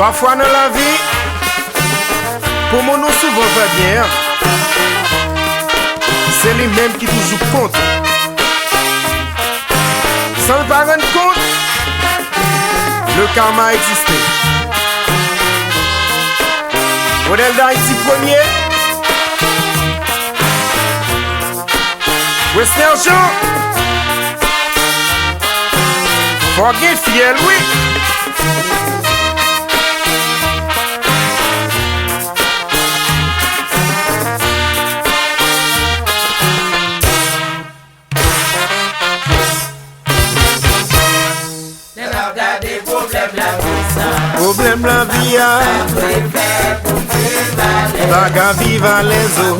Parfois dans la vie, pour mon nous souvent va bien, c'est lui-même qui toujours compte. Sans le pas rendre compte, le karma a existé. Modèle d'Haïti premier, Western Jean, Forget fiel, oui. Problème la vie, baga viva les eaux.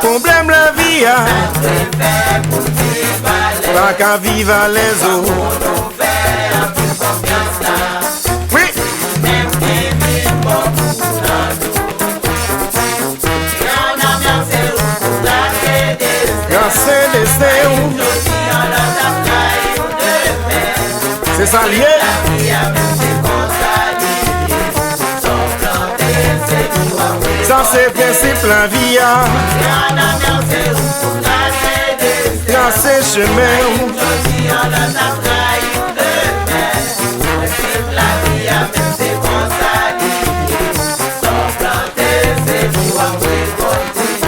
Problème la vie, baga viva les eaux. C'est ça lié. Ça c'est principe la vie. Tracé chemin.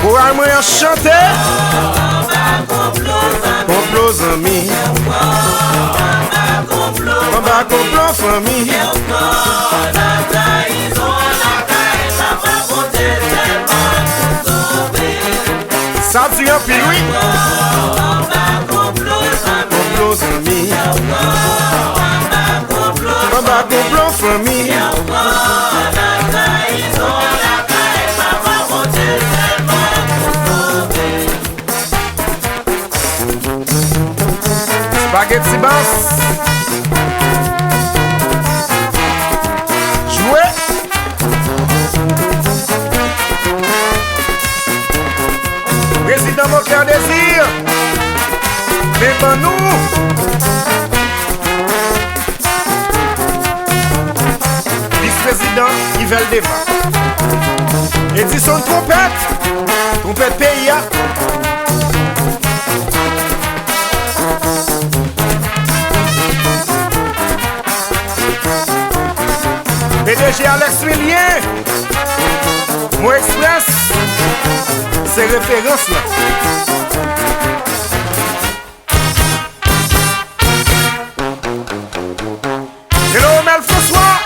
Pour moi chanter. Complot amis. On va complot famille. Ça dit un pile oui. Complot amis. On va complot famille. Spaghetti basse. Jouer. Président mon cœur désir. Mais pas nous. Vice-président Yvel Deva. Edison trompette. Trompette PIA. PDG Alex Millien, Mo Express, c'est référence là. Hello Mel François,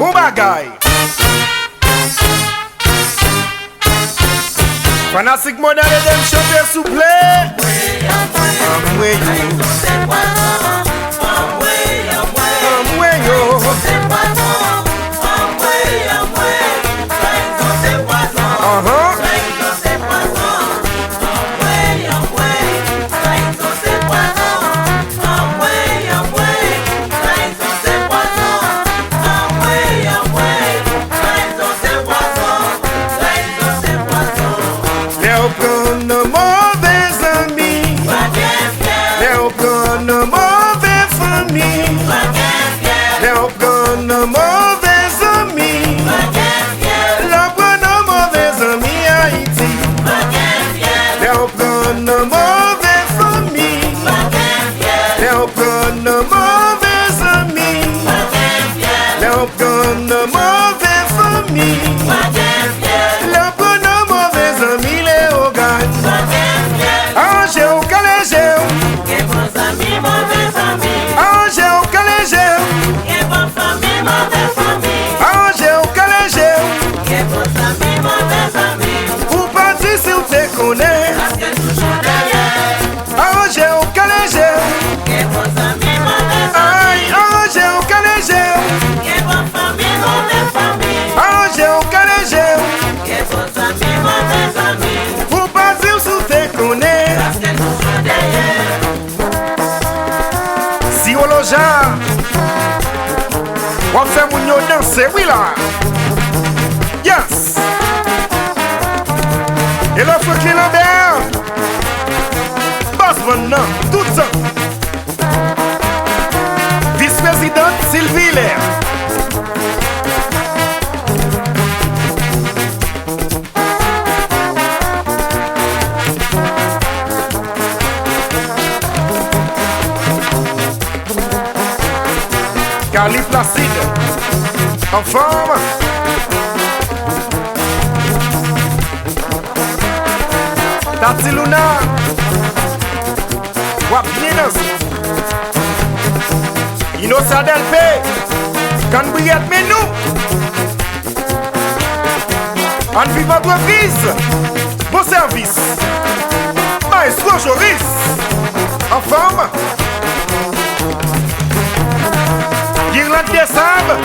bon bagaille. Fanatique modèle et d'un chanteur souple. On fait mon danser, oui là. Yes. Et là, Franklin Lambert. Boss Bonnan, tout ça. Vice-présidente Sylvie Hilaire. Carly Placide, en forme. Tati Luna, Wapinas, Inosa Delpe, Canbriette Menou, en vivant entreprise, bon service, Maestro Joris, en forme. Guirlande des Sables,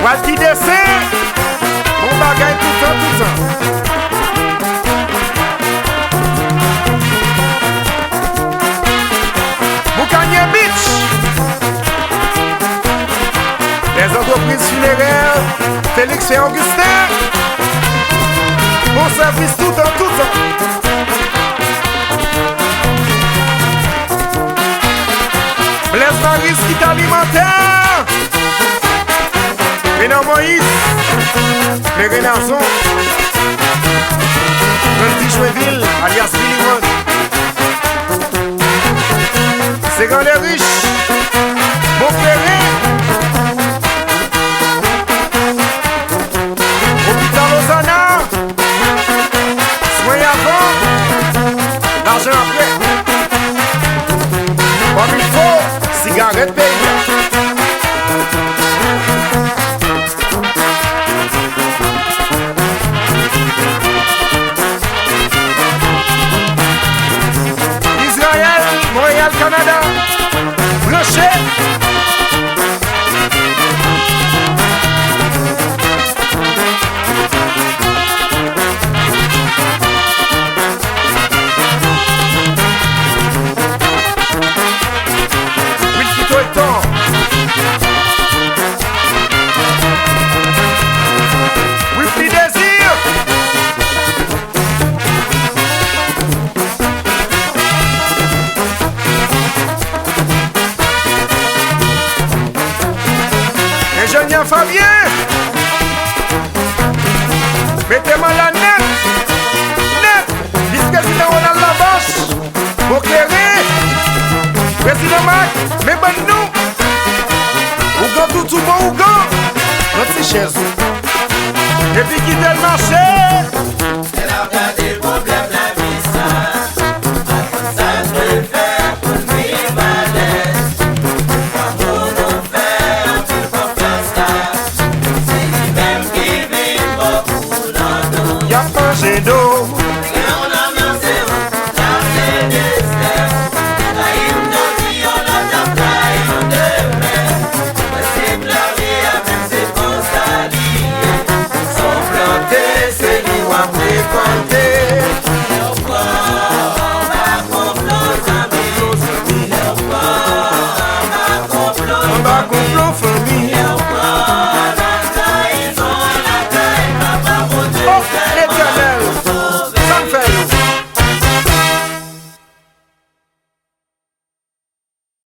Wati Dessé, bon bagage tout ça, tout ça. Boucanier Beach, les entreprises funéraires, Félix et Augustin, bon service tout temps, tout temps. Blaise Maris, kit alimentaire. Renan Moïse, les Renarson. Petit Jouéville, alias Billy One. C'est grand les riches. Bon Ferré. Hôpital Osana. Soins avant. L'argent après. Comme il faut. Cigarette pays. Israël, Montréal, Canada. Brochet. Ingénieur Fabien, mettez-moi la net, vice-président Ronald Lavache, Bocléré, président Mac, mais bonne nous, Ougan tout bon Ougan, notre chaise, et puis quitter le marché, elle a regardé le